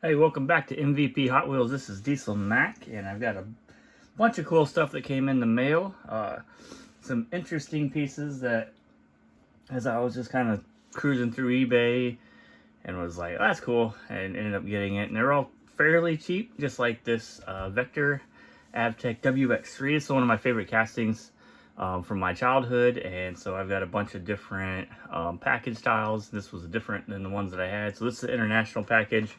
Hey, welcome back to MVP Hot Wheels. This is Diesel Mac, and I've got a bunch of cool stuff that came in the mail. Some interesting pieces that, as I was just kind of cruising through eBay, and was like, oh, that's cool, and ended up getting it. And they're all fairly cheap, just like this Vector Avtech WX3. It's one of my favorite castings from my childhood, and so I've got a bunch of different package styles. This was different than the ones that I had. So this is the international package.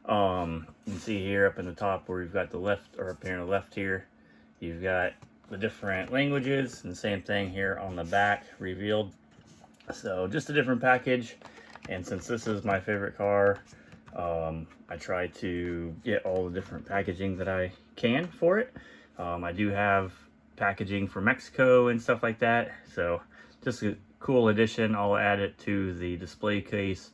You can see here up in the top where you've got the left, or up here on the left here, you've got the different languages, and the same thing here on the back revealed. So just a different package, and since this is my favorite car, I try to get all the different packaging that I can for it. I do have packaging for Mexico and stuff like that, so just a cool addition. I'll add it to the display case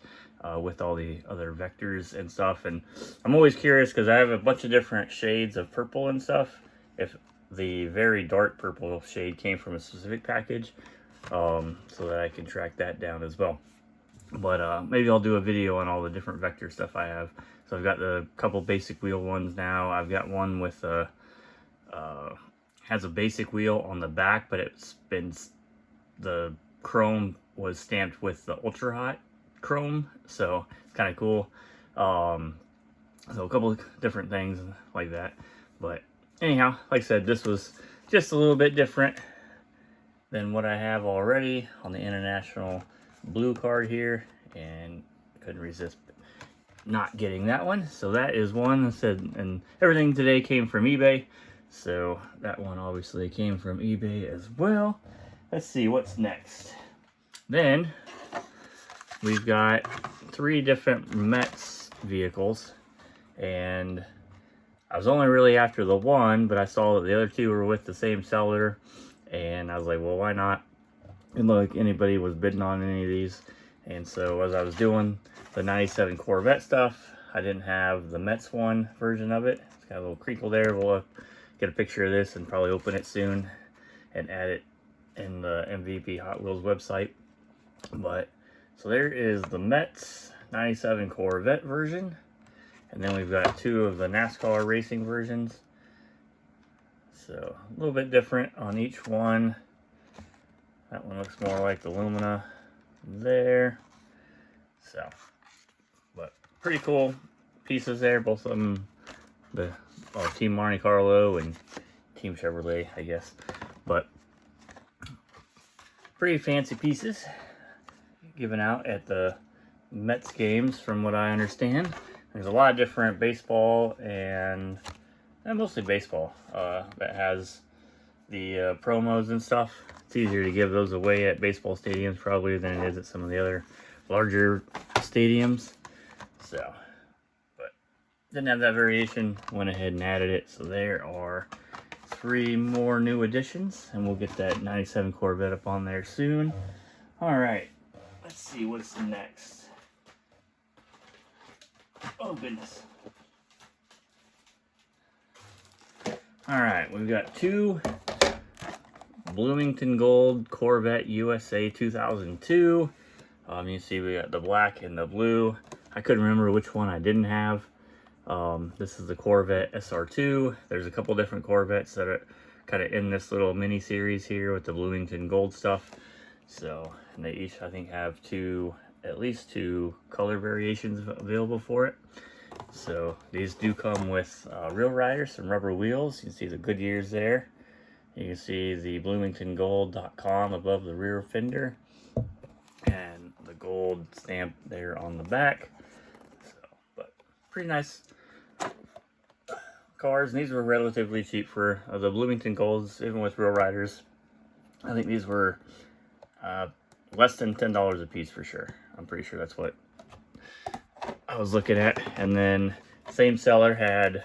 with all the other vectors and stuff. And I'm always curious because I have a bunch of different shades of purple and stuff, if the very dark purple shade came from a specific package, so that I can track that down as well. But maybe I'll do a video on all the different vector stuff I have. So I've got the couple basic wheel ones now. I've got one with has a basic wheel on the back, but it's been, the chrome was stamped with the ultra hot chrome, so it's kind of cool. So a couple of different things like that. But anyhow, like I said, this was just a little bit different than what I have already on the international blue card here, and couldn't resist not getting that one. So that is one. I said, and everything today came from eBay, so that one obviously came from eBay as well. Let's see what's next. Then we've got 3 different Mets vehicles, and I was only really after the one, but I saw that the other 2 were with the same seller, and I was like, well, why not? And look, anybody was bidding on any of these. And so as I was doing the 97 Corvette stuff, I didn't have the Mets one version of it. It's got a little crinkle there. We'll get a picture of this and probably open it soon and add it in the MVP Hot Wheels website. But so there is the Mets 97 Corvette version, and then we've got 2 of the NASCAR racing versions. So a little bit different on each one. That one looks more like the Lumina there. So, but pretty cool pieces there. Both of them, the Team Monte Carlo and Team Chevrolet, I guess. But pretty fancy pieces given out at the Mets games, from what I understand. There's a lot of different baseball and mostly baseball that has the promos and stuff. It's easier to give those away at baseball stadiums probably than it is at some of the other larger stadiums. So, but didn't have that variation, went ahead and added it. So there are 3 more new additions, and we'll get that 97 Corvette up on there soon. All right, let's see what's next. Oh goodness. All right, we've got 2 Bloomington Gold Corvette USA 2002. You see we got the black and the blue. I couldn't remember which one I didn't have. This is the Corvette SR2. There's a couple different Corvettes that are kind of in this little mini series here with the Bloomington Gold stuff. So, and they each, I think, have at least 2 color variations available for it. So these do come with real riders, some rubber wheels. You can see the Goodyears there. You can see the bloomingtongold.com above the rear fender, and the gold stamp there on the back. So, but pretty nice cars, and these were relatively cheap for the Bloomington Golds, even with real riders. I think these were less than $10 a piece for sure. I'm pretty sure that's what I was looking at. And then same seller had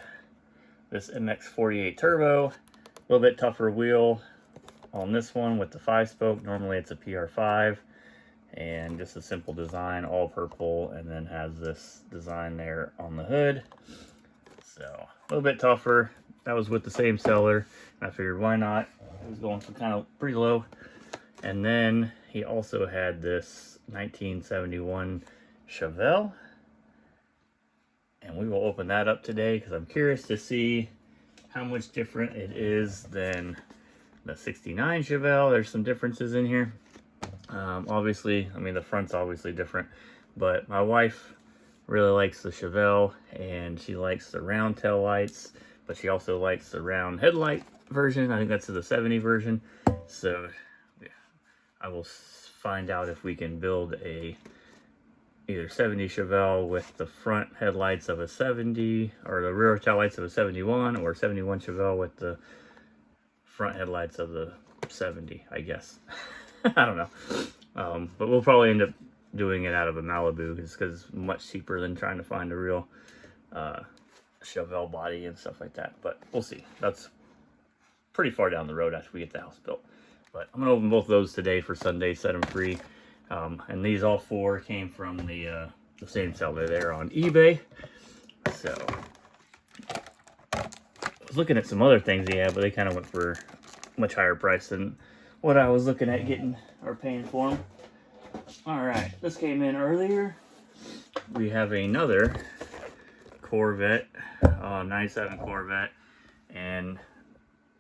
this MX-48 Turbo. A little bit tougher wheel on this one with the 5-spoke. Normally it's a PR5, and just a simple design, all purple, and then has this design there on the hood. So a little bit tougher. That was with the same seller, and I figured why not. It was going for kind of pretty low. And then he also had this 1971 Chevelle, and we will open that up today because I'm curious to see how much different it is than the 69 Chevelle. There's some differences in here. Obviously, I mean, the front's obviously different, but my wife really likes the Chevelle, and she likes the round tail lights, but she also likes the round headlight version. I think that's the 70 version. So yeah, I will find out if we can build a either 70 Chevelle with the front headlights of a 70, or the rear tail lights of a 71, or 71 Chevelle with the front headlights of the 70, I guess. I don't know. But we'll probably end up doing it out of a Malibu because it's much cheaper than trying to find a real Chevelle body and stuff like that. But we'll see. That's pretty far down the road after we get the house built. But I'm gonna open both of those today for Sunday, set them free. And these all four came from the same seller there on eBay. So I was looking at some other things he had, but they kind of went for much higher price than what I was looking at getting or paying for them. All right, this came in earlier. We have another Corvette, 97 Corvette, and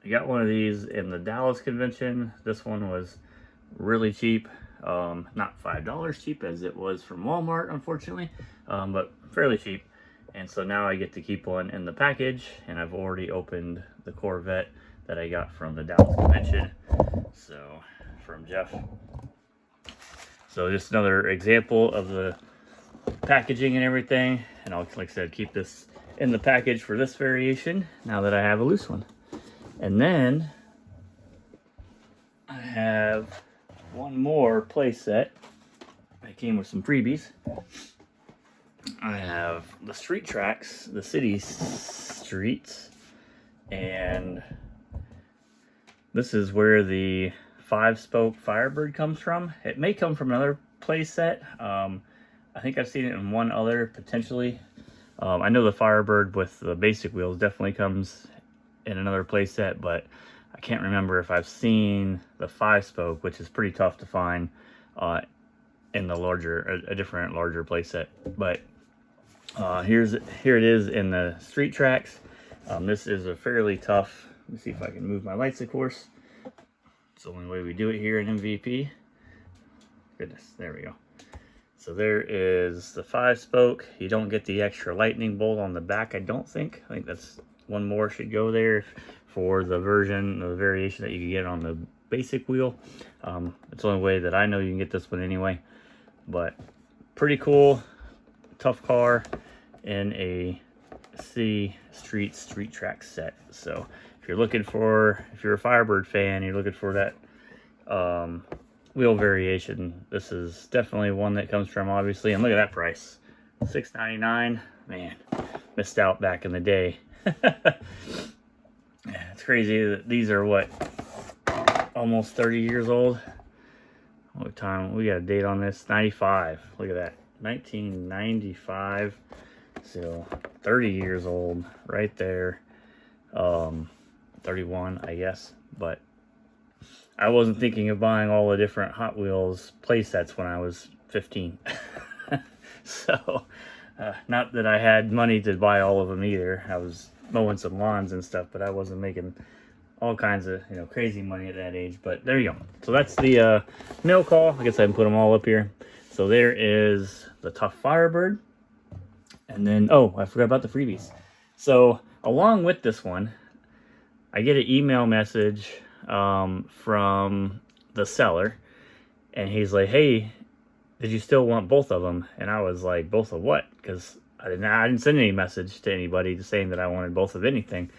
I got one of these in the Dallas convention. This one was really cheap, not $5 cheap as it was from Walmart, unfortunately, but fairly cheap. And so now I get to keep one in the package, and I've already opened the Corvette that I got from the Dallas convention, so from Jeff. So just another example of the packaging and everything, and I'll, like I said, keep this in the package for this variation now that I have a loose one. And then I have one more play set that came with some freebies. I have the street tracks, the city streets, and this is where the 5-spoke Firebird comes from. It may come from another play set. I think I've seen it in one other, potentially. I know the Firebird with the basic wheels definitely comes in another play set, but I can't remember if I've seen the 5-spoke, which is pretty tough to find in the a different larger play set. But here it is in the street tracks. This is a fairly tough. Let me see if I can move my lights, of course. It's the only way we do it here in MVP. Goodness, there we go. So there is the 5-spoke. You don't get the extra lightning bolt on the back, I don't think. I think that's one more should go there for the variation that you can get on the basic wheel. It's the only way that I know you can get this one anyway. But pretty cool, tough car in a city street track set. So if you're a Firebird fan, you're looking for that wheel variation, this is definitely one that comes from, obviously. And look at that price, $6.99. Man, missed out back in the day. It's crazy that these are what, almost 30 years old. What time we got a date on this? 95. Look at that, 1995. So 30 years old right there. 31, I guess. But I wasn't thinking of buying all the different Hot Wheels play sets when I was 15. So not that I had money to buy all of them either. I was mowing some lawns and stuff, but I wasn't making all kinds of crazy money at that age. But there you go. So that's the mail call. I guess I can put them all up here. So there is the Tough Firebird. And then, oh, I forgot about the freebies. So along with this one, I get an email message from the seller, and he's like, hey, did you still want both of them? And I was like, both of what? Because I didn't send any message to anybody saying that I wanted both of anything.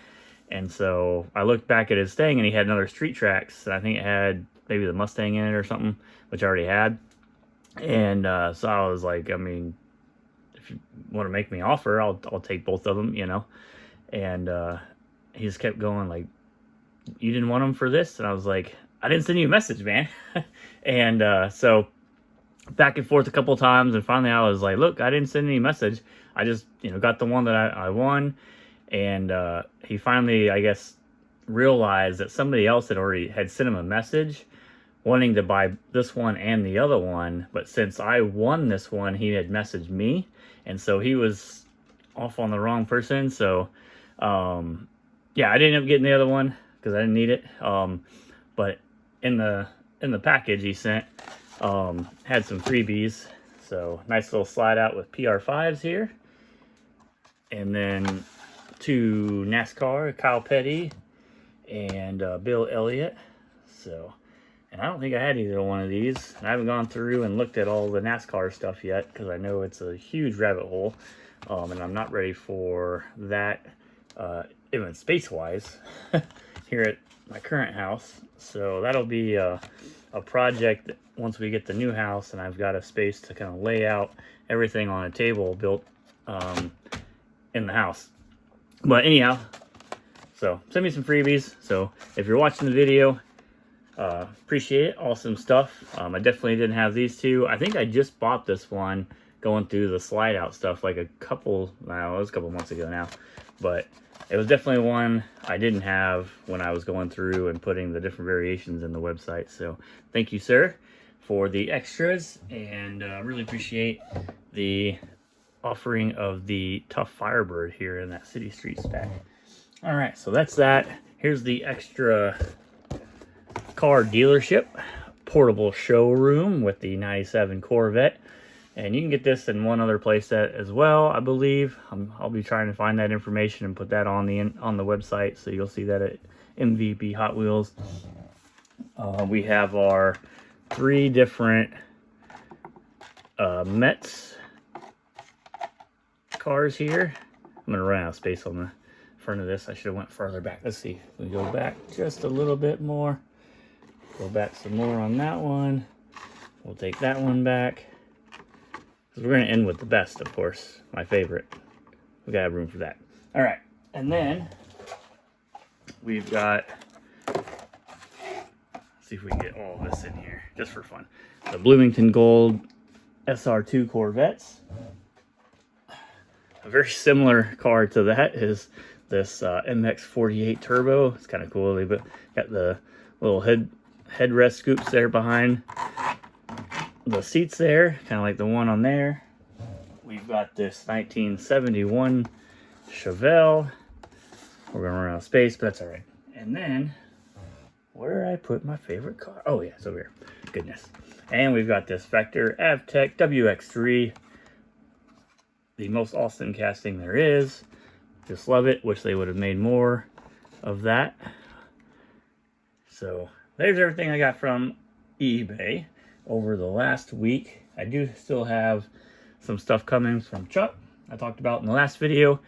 And so I looked back at his thing, and he had another street tracks, and I think it had maybe the Mustang in it or something, which I already had. And so I was like, I mean, if you want to make me an offer, I'll take both of them, And he just kept going like, you didn't want them for this? And I was like, I didn't send you a message, man. And so back and forth a couple times, and finally I was like, look, I didn't send any message. I just got the one that I won. And he finally, I guess, realized that somebody else had sent him a message wanting to buy this one and the other one, but since I won this one, he had messaged me, and so he was off on the wrong person. So, yeah, I didn't end up getting the other one because I didn't need it. But in the package he sent, had some freebies. So nice little slide out with PR5s here, and then 2 NASCAR, Kyle Petty and Bill Elliott. So, and I don't think I had either one of these. And I haven't gone through and looked at all the NASCAR stuff yet because I know it's a huge rabbit hole, and I'm not ready for that, even space-wise, here at my current house. So that'll be a project once we get the new house and I've got a space to kind of lay out everything on a table built in the house. But anyhow, so send me some freebies. So if you're watching the video, appreciate it. Awesome stuff. I definitely didn't have these two. I think I just bought this one going through the slide out stuff like it was a couple months ago now, but it was definitely one I didn't have when I was going through and putting the different variations in the website. So thank you, sir, for the extras, and really appreciate the offering of the Tough Firebird here in that City Streets pack. All right, so that's that. Here's the extra car dealership portable showroom with the 97 Corvette. And you can get this in one other place as well, I believe. I'll be trying to find that information and put that on the website, so you'll see that at MVP Hot Wheels. We have our 3 different Mets cars here. I'm gonna run out of space on the front of this. I should have went further back. Let's see. We go back just a little bit more. Go back some more on that one. We'll take that one back. We're going to end with the best, of course. My favorite. We got to have room for that. All right. And then we've got, let's see if we can get all of this in here just for fun. The Bloomington Gold SR2 Corvettes. A very similar car to that is this MX-48 Turbo. It's kind of cool. They've got the little headrest scoops there behind the seats there, kind of like the one on there. We've got this 1971 Chevelle. We're gonna run out of space, but that's all right. And then, where did I put my favorite car? Oh yeah, it's over here. Goodness. And we've got this Vector Avtec WX3. The most awesome casting there is. Just love it. Wish they would have made more of that. So there's everything I got from eBay over the last week. I do still have some stuff coming from Chuck I talked about in the last video.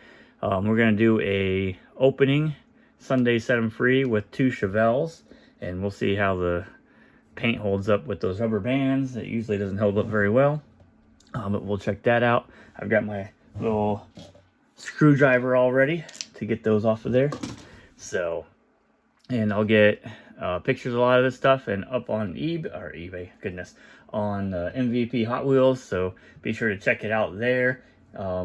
We're going to do a opening Sunday set them free with 2 Chevelles, and we'll see how the paint holds up with those rubber bands. It usually doesn't hold up very well, but we'll check that out. I've got my little screwdriver all ready to get those off of there. So, and I'll get pictures of a lot of this stuff and up on eBay, goodness, on MVP Hot Wheels. So be sure to check it out there.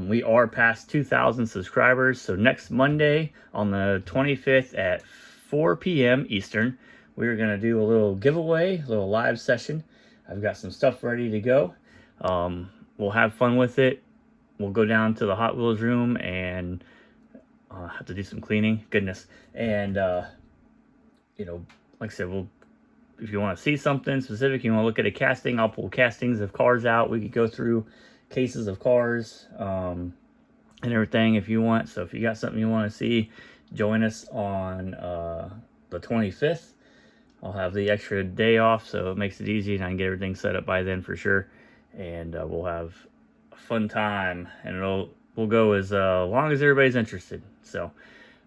We are past 2,000 subscribers. So next Monday on the 25th at 4 p.m. Eastern, we're going to do a little giveaway, a little live session. I've got some stuff ready to go. We'll have fun with it. We'll go down to the Hot Wheels room and have to do some cleaning. Goodness. And, you know, like I said, if you want to see something specific, you want to look at a casting, I'll pull castings of cars out. We could go through cases of cars and everything if you want. So if you got something you want to see, join us on the 25th. I'll have the extra day off, so it makes it easy, and I can get everything set up by then for sure. And we'll have a fun time, and we'll go as long as everybody's interested. So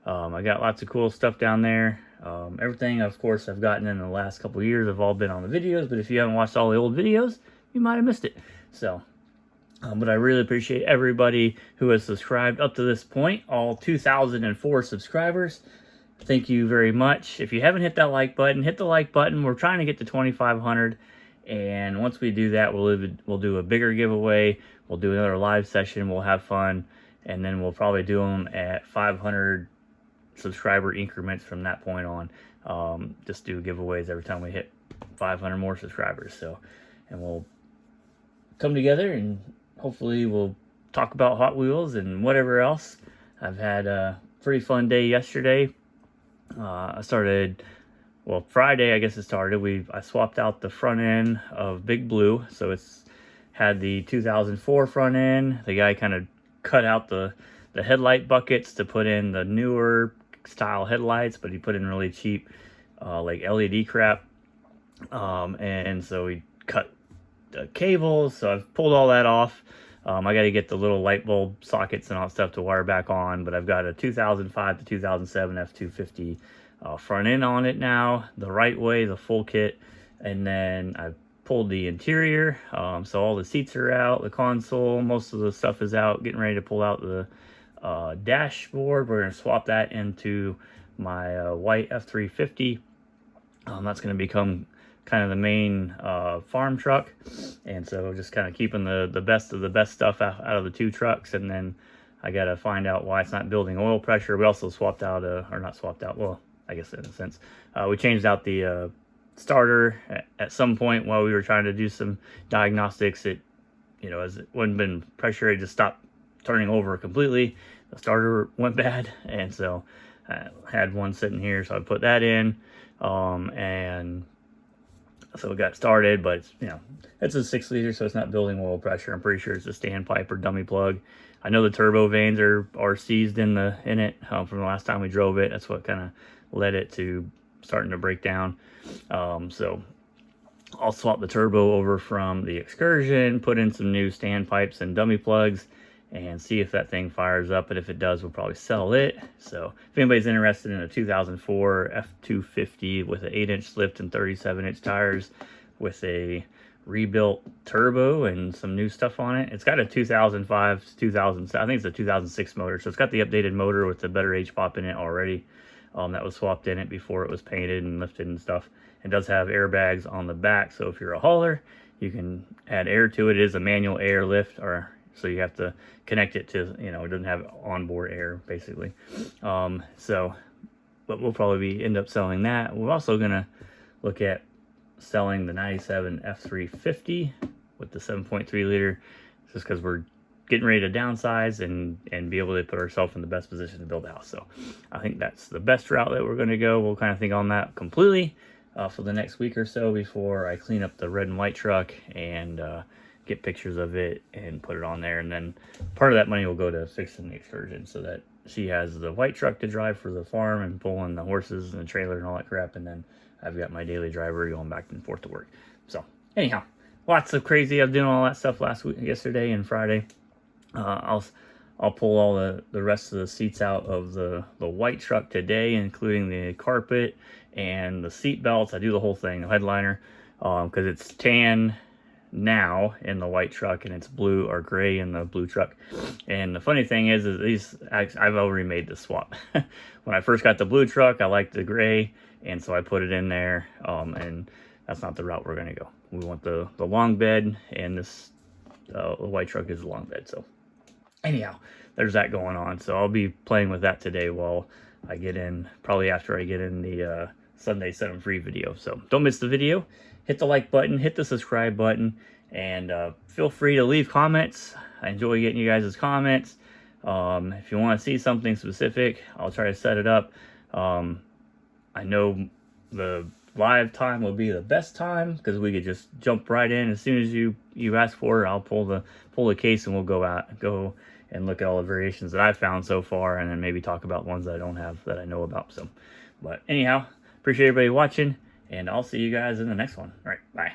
I got lots of cool stuff down there. Everything, of course, I've gotten in the last couple of years have all been on the videos, but if you haven't watched all the old videos, you might have missed it. So, but I really appreciate everybody who has subscribed up to this point, all 2,004 subscribers. Thank you very much. If you haven't hit that like button, hit the like button. We're trying to get to 2,500, and once we do that, we'll do a bigger giveaway. We'll do another live session. We'll have fun, and then we'll probably do them at 500 subscriber increments from that point on. Just do giveaways every time we hit 500 more subscribers. So, and we'll come together and hopefully we'll talk about Hot Wheels and whatever else. I've had a pretty fun day yesterday. I started, well, Friday I guess it started. I swapped out the front end of Big Blue, so it's had the 2004 front end. The guy kind of cut out the headlight buckets to put in the newer style headlights, but he put in really cheap like LED crap, and so we cut the cables. So I've pulled all that off. I got to get the little light bulb sockets and all that stuff to wire back on, but I've got a 2005 to 2007 F250 front end on it now, the right way, the full kit. And then I pulled the interior, so all the seats are out, the console, most of the stuff is out, getting ready to pull out the dashboard. We're going to swap that into my white F350. That's going to become kind of the main farm truck, and so just kind of keeping the best of the best stuff out of the two trucks. And then I got to find out why it's not building oil pressure. We also swapped out or not swapped out, well, I guess in a sense, we changed out the starter at some point while we were trying to do some diagnostics. It, as it wasn't been pressure, it just stopped turning over completely. The starter went bad, and so I had one sitting here, so I put that in, and so it got started. But it's, it's a 6-liter, so it's not building oil pressure. I'm pretty sure it's a standpipe or dummy plug. I know the turbo vanes are seized in it from the last time we drove it. That's what kind of led it to starting to break down. So I'll swap the turbo over from the Excursion, put in some new standpipes and dummy plugs, and see if that thing fires up. But if it does, we'll probably sell it. So if anybody's interested in a 2004 F250 with an 8-inch lift and 37-inch tires with a rebuilt turbo and some new stuff on it, it's got a 2005 to 2000, I think it's a 2006 motor, so it's got the updated motor with the better H-pop in it already. That was swapped in it before it was painted and lifted and stuff. It does have airbags on the back, so if you're a hauler, you can add air to it. It is a manual air lift, so you have to connect it to, it doesn't have onboard air, basically. But we'll probably end up selling that. We're also going to look at selling the 97 F350 with the 7.3 liter, just because we're getting ready to downsize and be able to put ourselves in the best position to build a house. So I think that's the best route that we're going to go. We'll kind of think on that completely for the next week or so before I clean up the red and white truck and get pictures of it and put it on there. And then part of that money will go to fixing the Excursion so that she has the white truck to drive for the farm and pulling the horses and the trailer and all that crap. And then I've got my daily driver going back and forth to work. So anyhow, lots of crazy. I was doing all that stuff yesterday and Friday. I'll pull all the rest of the seats out of the white truck today, including the carpet and the seat belts. I do the whole thing, the headliner, because it's tan now in the white truck and it's blue or gray in the blue truck. And the funny thing is I've already made the swap. When I first got the blue truck, I liked the gray, and so I put it in there, and that's not the route we're going to go. We want the long bed, and this the white truck is the long bed. So anyhow, there's that going on. So I'll be playing with that today while I get in, probably after I get in the Sunday Set 'em Free video. So don't miss the video. Hit the like button, hit the subscribe button, and feel free to leave comments. I enjoy getting you guys' comments. If you want to see something specific, I'll try to set it up. I know the live time will be the best time because we could just jump right in as soon as you ask for it. I'll pull the case and we'll go and look at all the variations that I've found so far, and then maybe talk about ones that I don't have that I know about. So, but anyhow, appreciate everybody watching, and I'll see you guys in the next one. All right, bye.